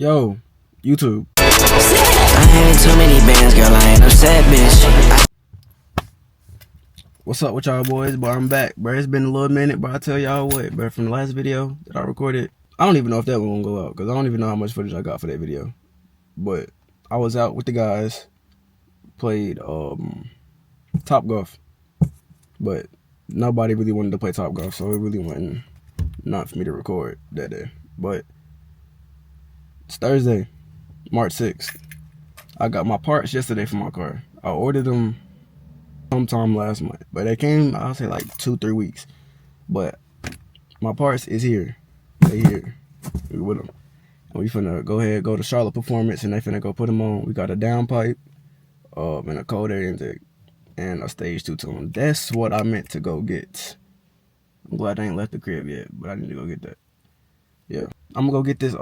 Yo, YouTube. I ain't too many bands, girl, I ain't upset, bitch. What's up with y'all boys? Boy, I'm back, bro. It's been a little minute, but I tell y'all what, bro, from the last video that I recorded, I don't even know if that one gonna go out, because I don't even know how much footage I got for that video. But I was out with the guys, played Top Golf, but nobody really wanted to play Top Golf, so it really wasn't not for me to record that day. But it's Thursday, March 6th. I got my parts yesterday for my car. I ordered them sometime last month, but they came, I'll say like 2-3 weeks. But my parts is here. They here. We with them. And we finna go ahead, go to Charlotte Performance, and they finna go put them on. We got a downpipe, and a cold air intake, and a stage 2 tone. That's what I meant to go get. I'm glad I ain't left the crib yet, but I need to go get that. Yeah, I'm gonna go get this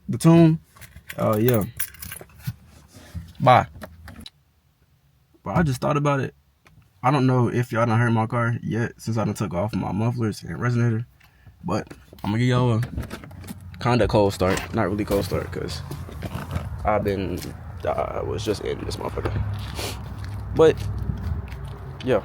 the tune. Yeah. Bye. But I just thought about it. I don't know if y'all done heard my car yet, since I done took off my mufflers and resonator. But I'm gonna give y'all a kinda cold start. Not really cold start, cause I was just in this motherfucker. But yeah.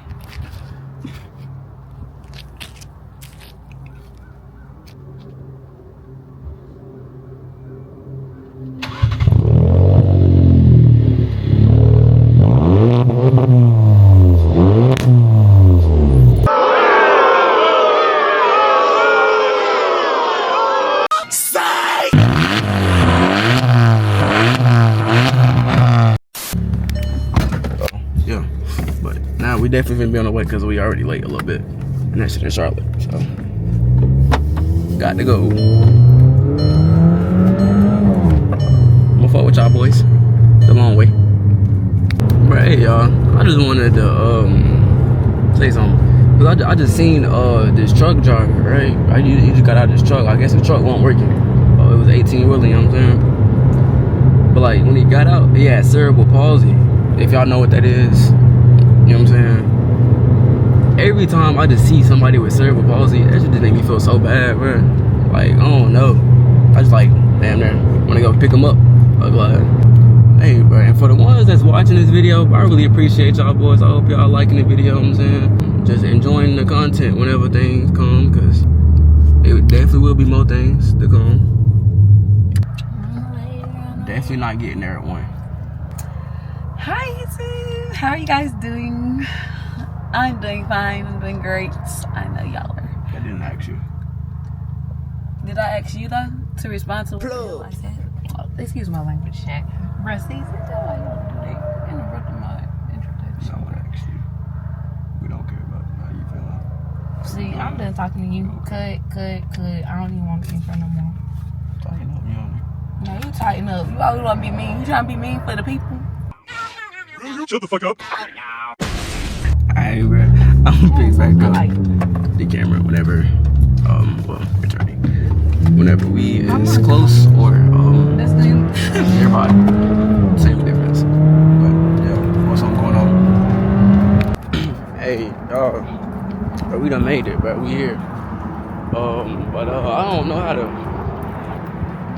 Yeah, but now we definitely gonna be on the way because we already late a little bit, and that's in Charlotte, so got to go. I'm gonna fuck with y'all boys the long way. But hey y'all, I just wanted to say something, because I just seen this truck driver, right? He just got out of this truck. I guess the truck wasn't working. It was 18 wheeler, you know what I'm saying? But like when he got out, he had cerebral palsy. If y'all know what that is, you know what I'm saying? Every time I just see somebody with cerebral palsy, that shit just make me feel so bad, bro. Like, I don't know. I just like, damn there, wanna go pick him up. I'm glad. Hey, bro, and for the ones that's watching this video, I really appreciate y'all boys. I hope y'all liking the video, you know what I'm saying? Just enjoying the content whenever things come, because it definitely will be more things to come. Definitely not getting there at 1. Hi YouTube, how are you guys doing? I'm doing fine, I'm doing great. I know y'all are. I didn't ask you. Did I ask you though to respond to what I said? Oh, excuse my language, chat. Bruh, see, why you don't do that? Interrupting my introduction. No one asked you. We don't care about how you feeling. See, I'm done talking to you. Cut. I don't even want to be in front no more. Tighten up, you know. No, you tighten up. You always want to be mean. You trying to be mean for the people? Shut the fuck up. Alright, bro. I'm gonna pick back up the camera whenever, returning. Whenever we is close or, nearby. Same difference. But, yeah, what's going on? Hey, y'all. Bro, we done made it, bro. We here. But, I don't know how to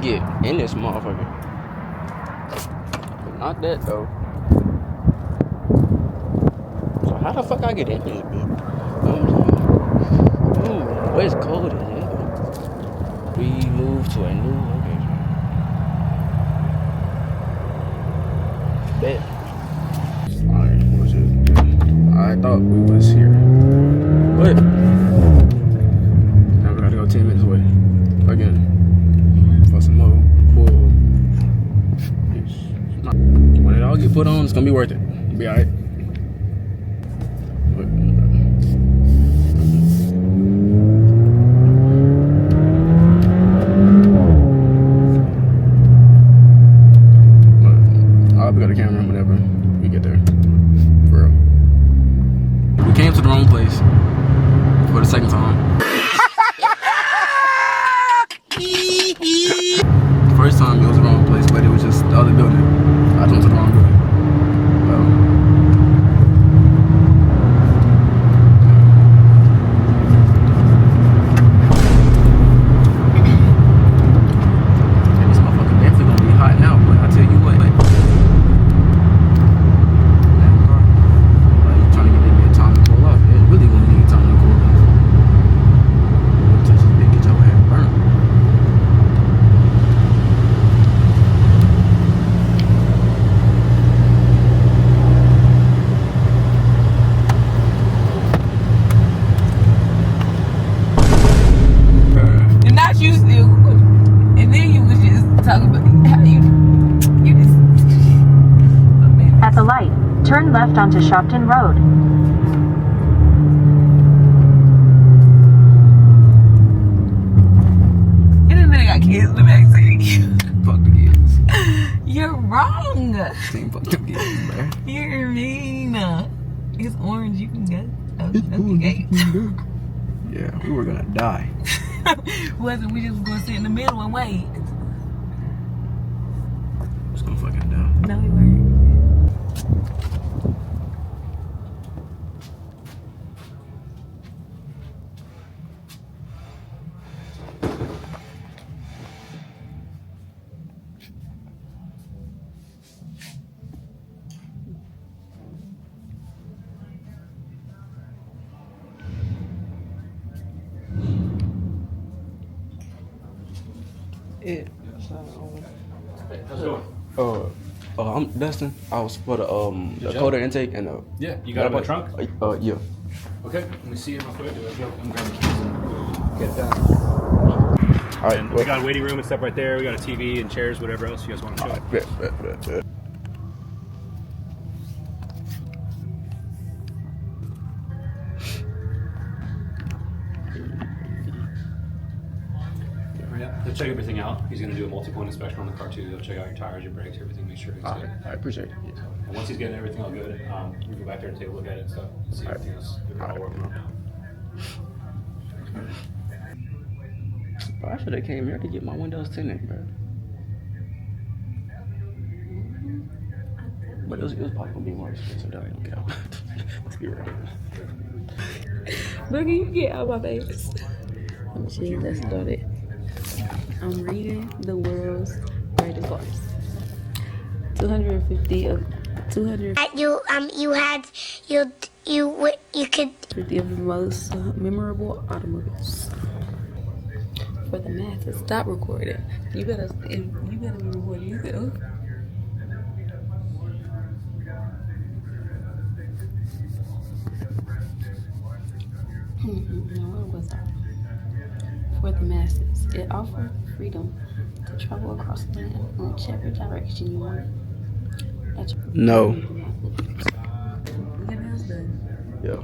get in this motherfucker. But not that, though. How the fuck I get in here, bitch? Ooh, where's cold as hell? We moved to a new location. Bet. Alright, was it? I thought we was here. But now we gotta go 10 minutes away. Again. For some more bull. When it all get put on, it's gonna be worth it. It'll be alright. I'll pick up the camera whenever we get there. For real. We came to the wrong place for the second time. First time it was the wrong place, but it was just the other building. I went to the wrong building. Turn left onto Shopton Road. And then they got kids in the backseat. Fuck the kids. You're wrong. Ain't fuck them kids, bro. You're mean. It's orange. You can go. Okay. Yeah, we were gonna die. Wasn't we just gonna sit in the middle and wait? Just gonna fucking die. No, we weren't. Yeah. I'm Dustin. I was for the coder intake and Yeah, you got it in the trunk? Yeah. Okay, let me see it real quick. I'm grabbing the keys and get it done. All right. And we got a waiting room and stuff right there. We got a TV and chairs, whatever else you guys want to show. Bet. Yeah, he'll check everything out. He's going to do a multi-point inspection on the car too. He'll check out your tires, your brakes, everything, make sure it's good. I appreciate it. Yeah. And once he's getting everything all good, we go back there and take a look at it and stuff. And see everything else that we're all working on. Bro, I should have came here to get my windows tinted, bro. But it was probably gonna be more expensive though. I don't care. Let's be real. Look, you get out of my face. Let me see. Let's start it. I'm reading the world's greatest books. 250 of 200. You could 50 of the most memorable automobiles. For the masses, stop recording. You better be recording yourself. Where was I? For the masses, it offered freedom to travel across the land in whichever direction you wanted. No. Your nails done. Yeah.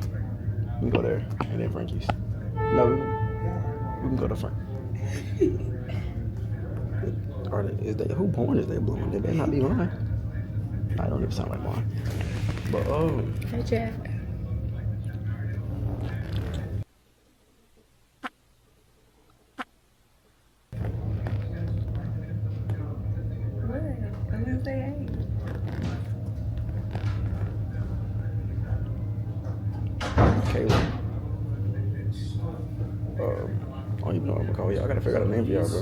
We can go there and then Frankie's. No, we can go to Frank. Who porn is they blowing? They better not be mine. I don't even sound like mine. But Hey, Jack. What? I didn't say hey. Kayla. I don't even know what I'm gonna call y'all. I gotta figure out a name for y'all, bro.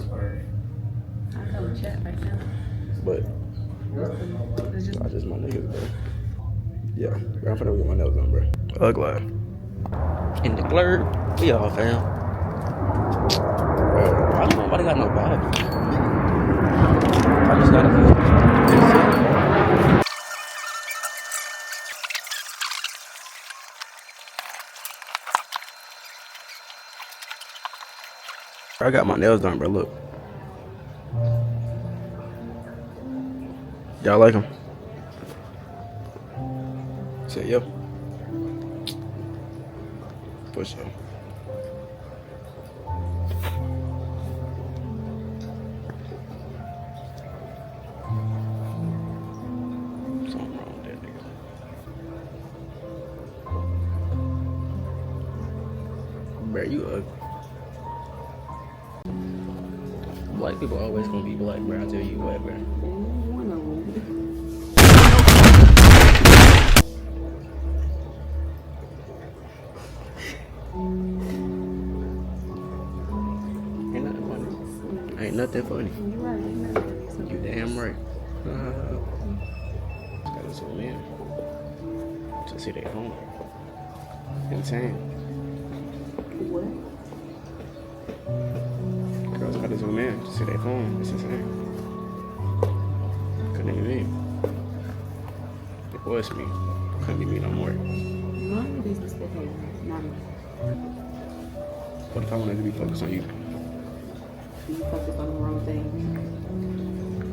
I'm going to chat right now. But It's just I just my niggas, bro. Yeah, I'm finna go get my nails done, bro. Ugly. In the club, we all fam. Bro, I don't know nobody got no vibe. I just gotta feel. I got my nails done, bro. Look. Y'all like them? Say yep. For sure. Something wrong with that nigga. Bro, you ugly. Black people always gonna be black, bro. I tell you what, bro. Ain't nothing funny. You damn right. Gotta zoom in to see their home. Insane. what? Girls gotta zoom in to see their phone. It's insane. Couldn't even be. It was me. Couldn't be me no more. None of business behavior. None. What if I wanted to be focused on you? You focus on the wrong thing.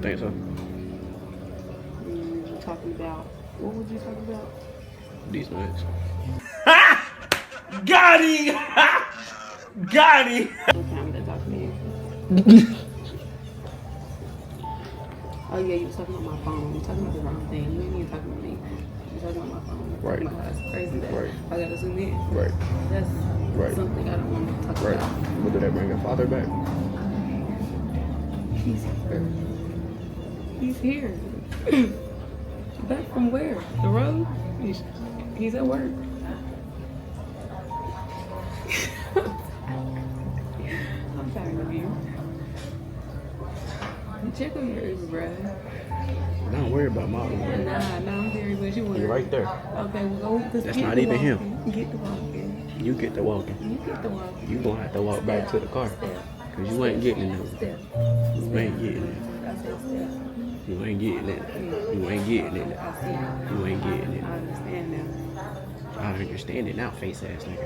Think so? You're talking about What would you talk about? These nuts. Got him! Got him! Okay, I'm gonna talk to you. Oh yeah, you was talking about my phone. You're talking about the wrong thing. You ain't even talking about me. You're talking about my phone. Right. Oh my God, it's crazy that Right. I gotta zoom in. Right. That's Right. something I don't want to talk Right. about. But did that bring your father back? He's here. He's here. Back from where? The road? He's at work. I'm tired of you. Check on yours, bruh. Don't worry about my own. Nah, I'm very much you You're right there. Okay, well go. That's not even him. Get the walking. You get the walking. You get the walking. You gonna have to walk back to the car. Cause you ain't getting in there. Step. You ain't getting it. I said step. You ain't getting it. You ain't getting it. I see. You ain't getting it. I understand now. I understand it now, face ass nigga.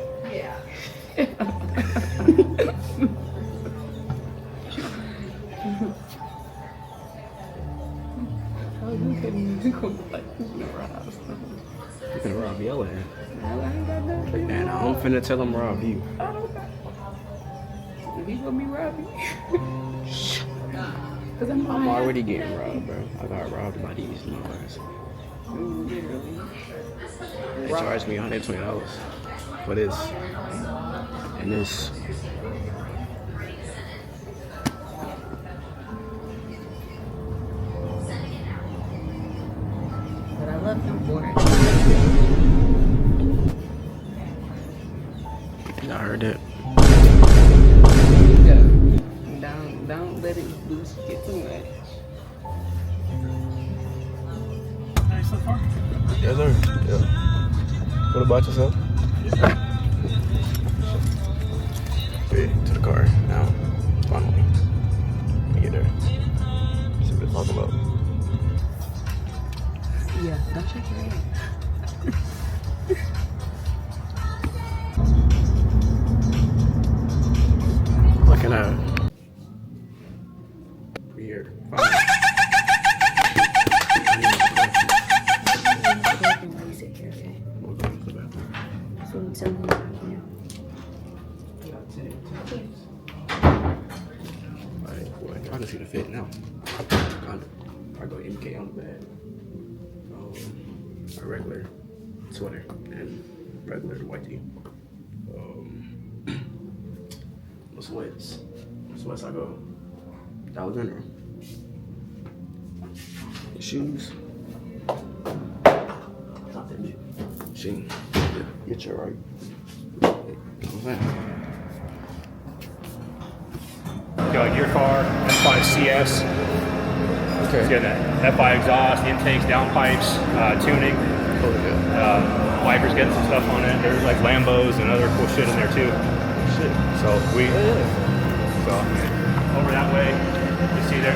Oh, you couldn't go like rob. You finna rob your ass. I ain't got nothing. And I'm finna tell him rob you. I don't got. If he gonna be robbing. Cause I'm already getting robbed, bro. I got robbed by these motherfuckers. Literally. They charged me $120 for this. And this. But I love him for it. I heard that. Don't let it boost get too much. Nice so far. Yes, sir. Yeah. What about yourself? Okay, to the car now. Finally. Let me get there. See what to talk about. Yeah, don't shake your head. Looking at here. So I'm telling you right now. Alright, boy, I can see the fit now. I go MK on the bed. A regular sweater and regular white tee. The sweats. I go Dollar General. Shoes. Not that big. Sheen. Get your right. What's that? Got your car, F5 CS. Okay. It's got that F5 exhaust, intakes, downpipes, tuning. Wipers getting some stuff on it. There's like Lambos and other cool shit in there too. Shit. So over that way, you see there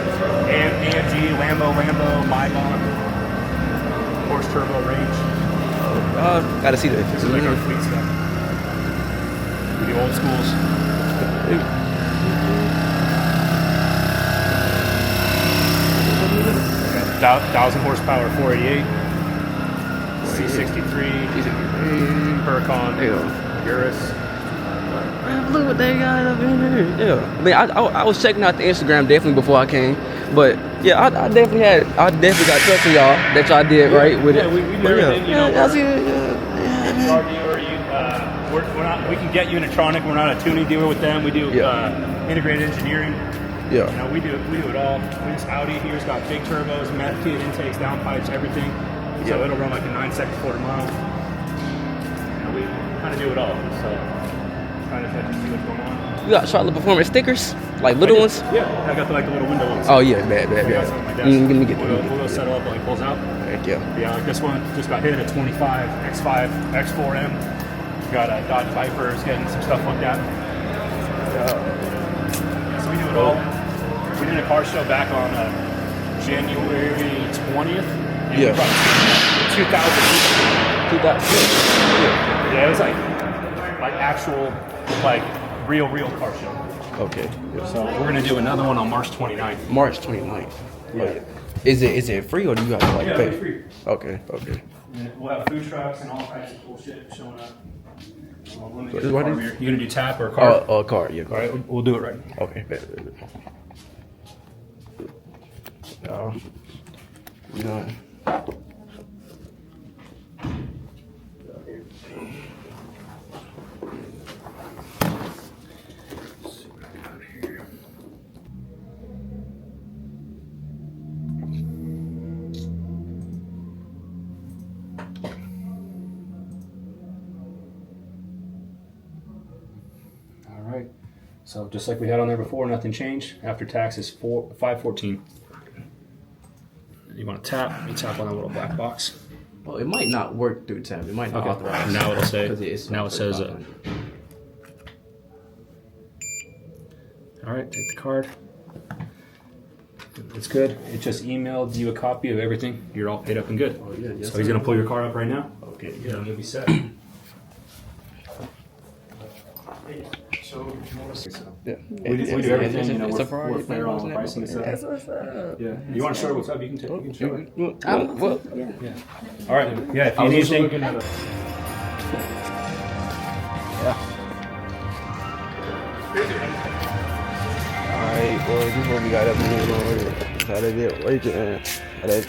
AMG, Lambo, Mybon, Horse Turbo Range. Gotta see that. This is like our fleet stuff. We do old schools. 1,000 horsepower 488, C63, Huracan, Urus. Look what they got up in here. Yeah. I mean, I was checking out the Instagram definitely before I came. But yeah, I definitely got trust in y'all that y'all did right with it. Yeah, we do everything, you know. I see it. We're not, we can get you an Unitronic. We're not a tuning dealer with them. We do integrated engineering. Yeah. You know, we do it all. This Audi here's got big turbos, meth kit intakes, downpipes, everything. So it'll run like a 9-second quarter-mile. You know, we kind of do it all. So trying to see what's going on. You got Charlotte Performance stickers, like little ones. Yeah, I got the little window ones. Oh yeah, bad. I got some on my desk. Let me get We'll go settle up when it pulls out. Heck yeah. Yeah, like this one just got hit at 25, X5, X4M. Got a Dodge Vipers, getting some stuff like that. So we do it all. We did a car show back on January 20th. And Yeah. we brought 2,000 people. 2000. Yeah, it was like actual, like real car show. Okay. So we're gonna do another one on March 29th. March 29th. Yeah. Is it free or do you have to like Yeah, pay? it's free. Okay, okay. And we'll have food trucks and all types of cool shit showing up. Let me get So the what card is- here. You gonna do tap or card? Card, yeah, All card. right, we'll do it right. Okay, bet. Y'all, we done. All right. So just like we had on there before, nothing changed. After tax is 514. You want to tap? You tap on that little black box. Well, it might not work through tab. It might not Okay. authorize. Now it'll say. 'Cause it's Now it says it. 500. All right, take the card. It's good. It just emailed you a copy of everything. You're all paid up and good. Oh, yeah, yes, So he's sir. gonna pull your card up right now. Okay, Yeah, yeah. you'll be set. Yeah. We do everything. You know, it's a we're priority. fair on pricing and stuff. What's up? Yeah. You want to show her what's up? You can take. You can show her. Well, Yeah. All right. Yeah. If you need anything. alright, well, this is what we got up in here. How they did working, man. That's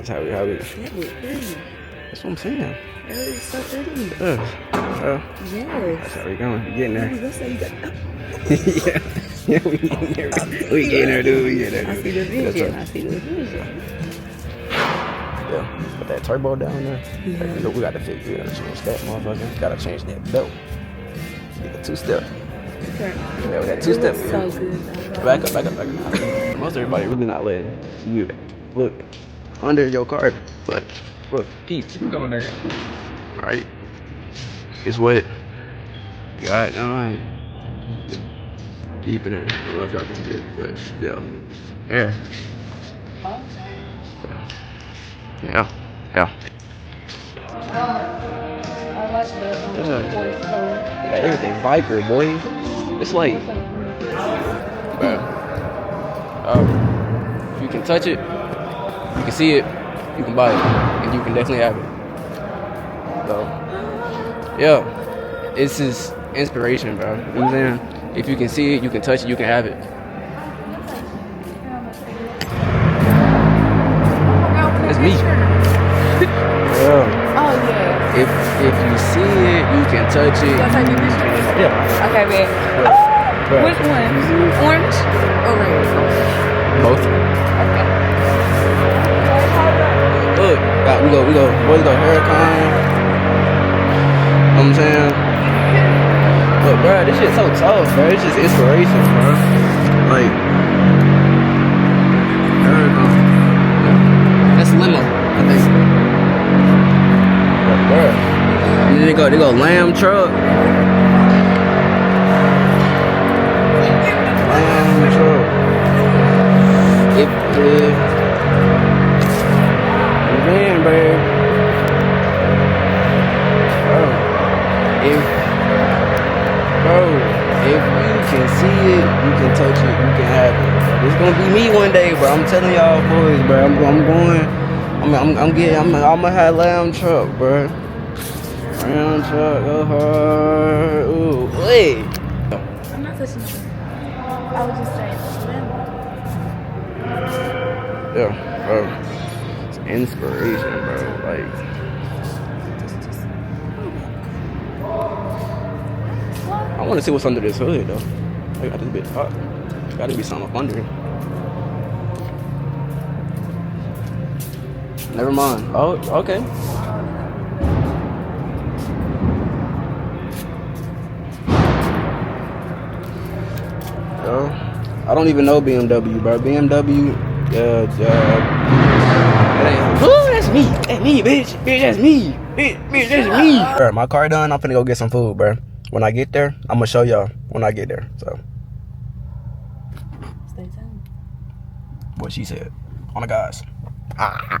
how we. That's what I'm saying. It's so pretty. That's Yes. how we going. We getting there. What's that you got? Yeah, we getting there. We getting there, dude. We getting there. I see the vision. I see the vision. Yeah, put that turbo down there. Like, look, we got to fix it. Change that motherfucker. Gotta change that belt. Get the two-step. Okay. Yeah, with that two-step. It looks so good. Back up. Most everybody really not letting you look under your card, but look, peeps. Going there. All right. It's wet. Got on. Deep in there. I don't know if y'all can see it, but yeah. Yeah. Yeah. Yeah. I like the Got everything biker, boy. It's like, if you can touch it, you can see it, you can buy it, and you can definitely have it. So, yeah, it's just inspiration, bro. You know what I'm saying? If you can see it, you can touch it, you can have it. That's me. Yeah. Oh yeah. If you see it, you can touch it. You gonna take your picture? Yeah. Okay, man. Right. Which one? Orange or red? Both. Okay. Look, we go, boys go Huracan. You know what I'm saying? Look, bro, this shit's so tough, bro. It's just inspiration, bro. Like, Huracan. Yeah. That's limo, I think. But, bro. And then they go lamb truck. Lamb truck. Man, bro. If you can see it, you can touch it, you can have it. It's gonna be me one day, bro. I'm telling y'all boys, bro. I'm gonna have lamb truck, bro. Lamb truck, ooh, wait. I'm not touching it. I was just saying. Yeah, bro. It's inspiration, bro. Like. I want to see what's under this hood, though. I got this bit hot. Gotta be something up under it. Never mind. Oh, okay. Yo, I don't even know BMW, bro. BMW, oh, that's me. That's me, bitch. Bitch, that's me. Bitch, that's me. Alright, my car done. I'm finna go get some food, bro. When I get there, I'm gonna show y'all when I get there. So, Stay tuned. what she said. On the guys. Ah.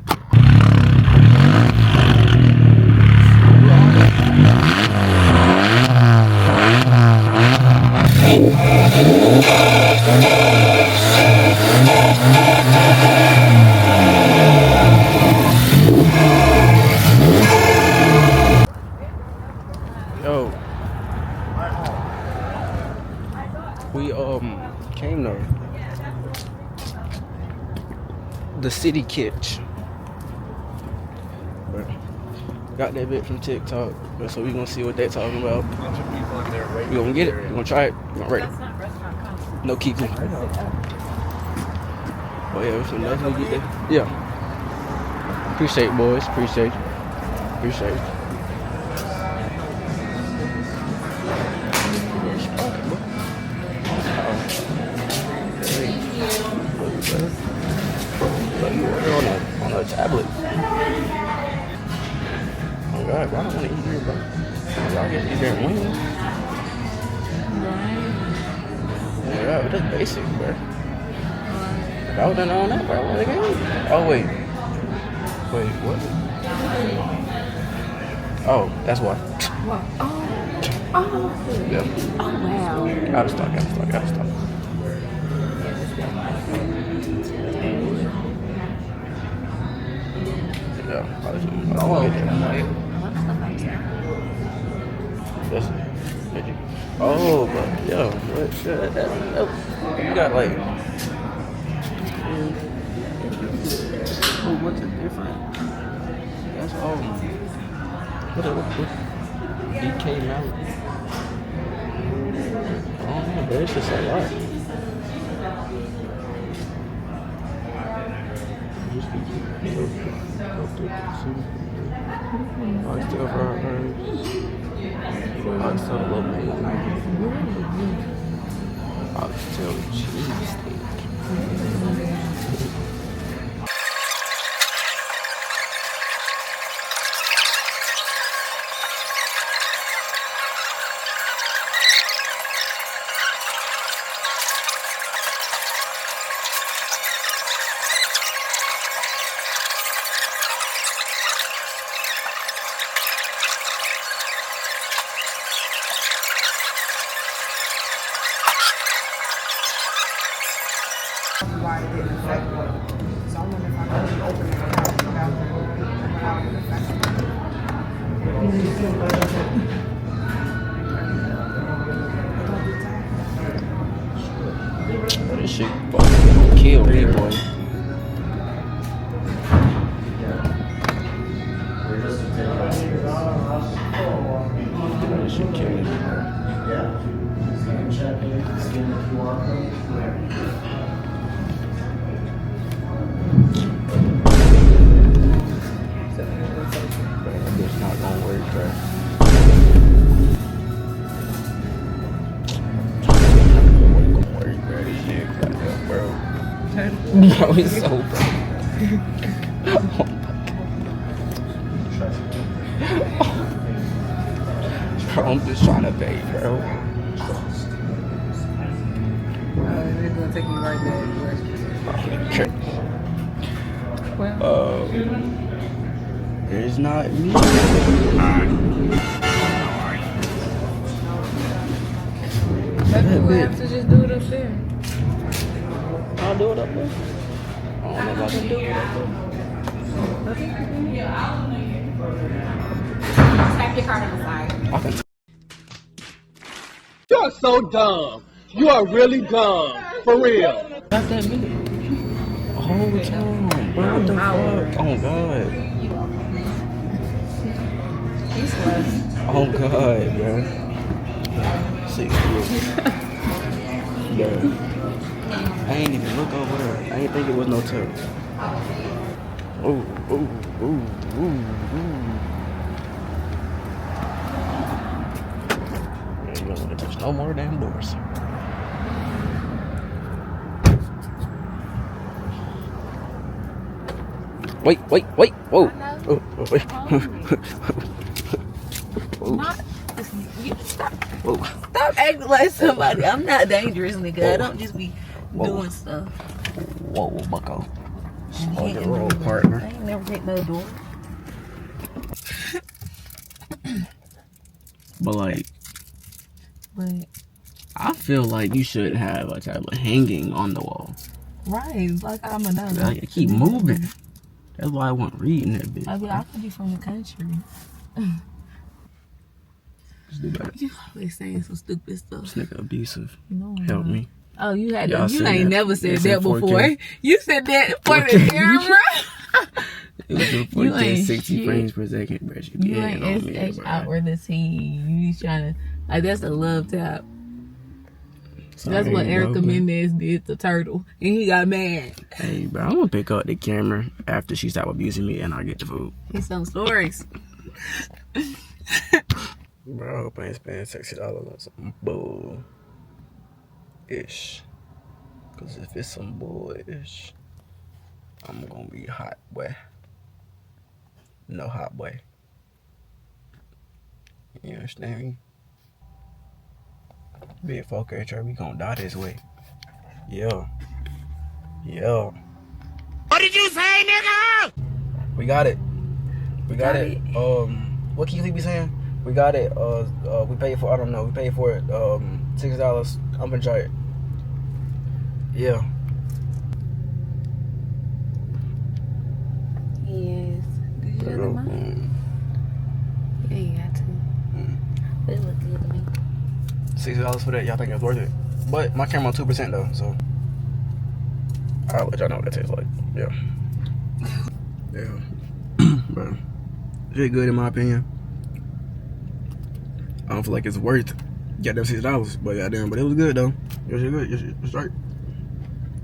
the City Kitch. Got that bit from TikTok, so we gonna see what they talking about. We gonna get it. We gonna try it. We gonna rate it. No Kiku. Oh yeah, we should definitely get that. Yeah. Appreciate it, boys. Appreciate it. Appreciate it. On a tablet. Oh God, bro, I don't want to eat here, bro. Y'all get to eat there and win. Yeah, but that's basic, bro. If I was done on that, bro, what the game? Oh, wait. Wait, what? Oh, that's why. What? Oh. Yeah. Oh, wow. Out of stock. Yeah. Oh, but yo, you got like, what's it different? That's all. What DK Mountain? Oh man, but it's just a lot. Oxtail fried rice. Oxtail lo mein. Oxtail cheesesteak. Why it didn't affect me. So I wonder if I could open it without it affecting Oh, this shit fucking kill me, boy. This shit kill me, bro. It's not gonna work, bro. Bro, it's so bro. Oh my God. Bro, I'm just trying to bait, bro. It's gonna take you right there. Well, It's not me. maybe we'll have to just do it up there. I'll do it up there. I don't know if I can do it up there. Tap your card on the side. I can. You are so dumb. You are really dumb. For real. Not that big. Whole time, bro. What the fuck? Oh God. Oh God, bro. See, bro. I ain't even look over there. I ain't think it was no turtle. Ooh. Yeah, you don't want to touch no more damn doors. Wait. Whoa. Oh, wait. Stop acting like somebody. I'm not dangerous, nigga. I don't just be doing stuff. Whoa, bucko. And On the hitting road, the- partner. I ain't never hit no door. But like, But I feel like you should have a tablet hanging on the wall. right, like I'm a dumb. Like, keep moving. That's why I wasn't reading that bitch. I could be from the country. Just do better. You always saying some stupid stuff. This nigga abusive. You know I'm Help not. me. Oh, you had Y'all you said ain't that. never said They said that before. 4K. You said that for the camera. It was doing You 4K, ain't 60 shit. frames per second, bro. She be You hating on me, ain't SH bro. outward the team. You trying to like that's a love tap. That's what Erica Mendez did to Turtle, and he got mad. Hey, bro, I'm gonna pick up the camera after she stop abusing me, and I get the food. He's some stories. Bro, I hope I ain't spending $60 on some bull-ish. Cause if it's some bull-ish, I'm gonna be hot, boy. No hot boy. You understand me? Big 4K truck, we gon' die this way. Yeah. Yeah. What did you say, nigga? We got it. We got it. What Keith be saying? We got it. We paid for, I don't know, we paid for it, $6. I'm gonna try it. Yeah. Yes. Did you look at mine? Yeah, you got to. It look good to me. $6 for that. Y'all think it's worth it? But my camera on 2% though, so I'll let y'all know what that tastes like. Yeah. Yeah. Bro. Shit good in my opinion. I don't feel like it's worth goddamn $6, but goddamn, but it was good though. It was good. It was right.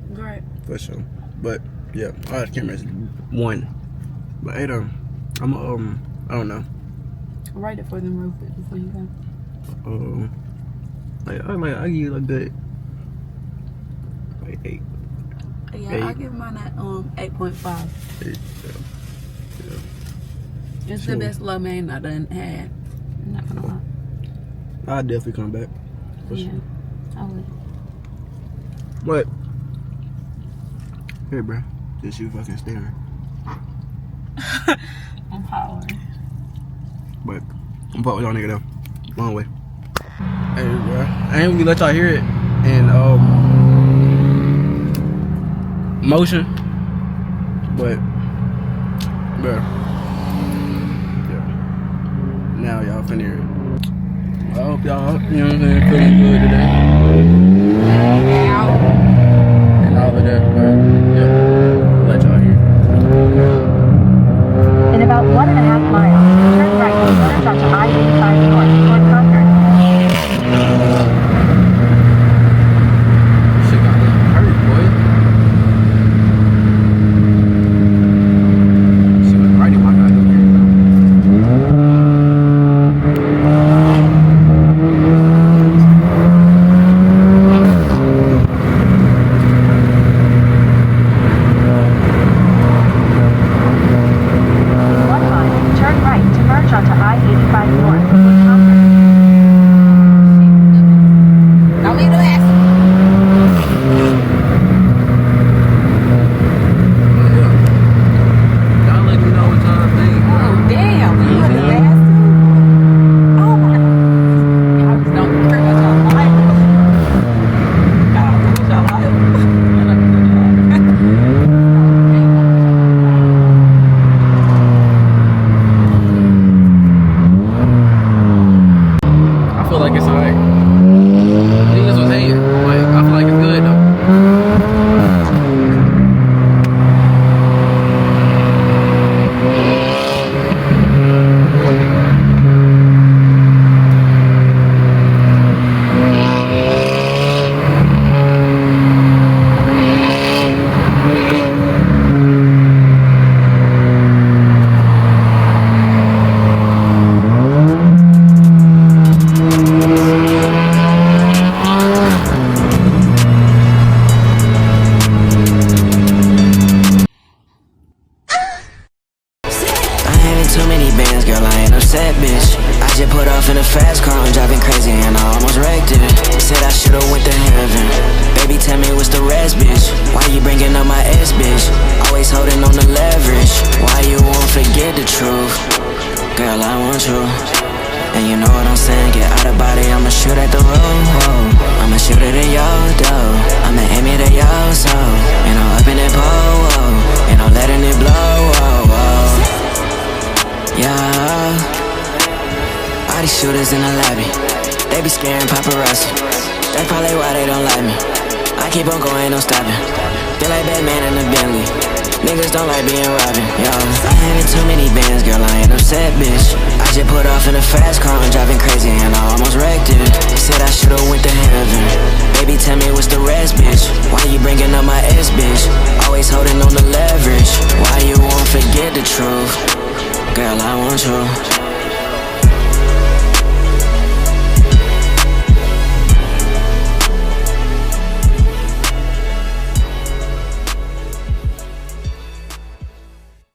Right. For sure. But yeah, all the cameras one. But hey though, I'm I don't know. Write it for them real quick before you go. I give you a good like 8. Yeah, Eight. I'll give mine at 8.5. 8. Yeah. It's Sure. the best love man I done had. I'm not gonna lie. I'll definitely come back. For Yeah, sure. I would. What? Hey, bro. Just you fucking staring. I'm hollering. But I'm fuck with y'all nigga though. Long way. Hey, bro. I ain't really let y'all hear it in motion. But, bro. Yeah. Now y'all finna hear it. I hope y'all, you know what I'm saying, feeling good today. And all of that, but yeah. I'll let y'all hear it. In about 1.5 miles, turn right and merge onto I-85 North toward Concord. Shit got hurt, boy. She went right in my goddamn ear. In 1 mile, turn right to merge onto I-85 North toward Concord. Don't leave the last. Y'all let me know what y'all think, bro. Oh, damn. You were the last two? Oh, my God. Y'all just don't care about y'all life. Y'all don't care about y'all life. I feel like it's alright. Niggas was hating. Like, I feel like it's good though. I ain't in too many bands, girl, I ain't upset, bitch. I just put off in a fast car, I'm driving crazy and I almost wrecked it. Said I should've went to heaven. Baby, tell me what's the rest, bitch. Why you bringing up my ex, bitch? Always holding on the leverage. Why you won't forget the truth? Girl, I want you. And you know what I'm saying? Get out of body, I'ma shoot at the road. I'ma shoot it at your door. I'ma aim it at your soul. And I'm up in that pole, and I'm letting it blow. Yeah. All these shooters in the lobby, they be scaring paparazzi. That's probably why they don't like me. I keep on going, no stopping. Feel like Batman in a Bentley. Niggas don't like being robbing, yo. I having too many bands, girl, I ain't upset, bitch. I just put off in a fast car, I'm driving crazy and I almost wrecked it. Said I should've went to heaven. Baby, tell me what's the rest, bitch. Why you bringing up my ex, bitch? Always holding on the leverage. Why you won't forget the truth? Girl, I want you.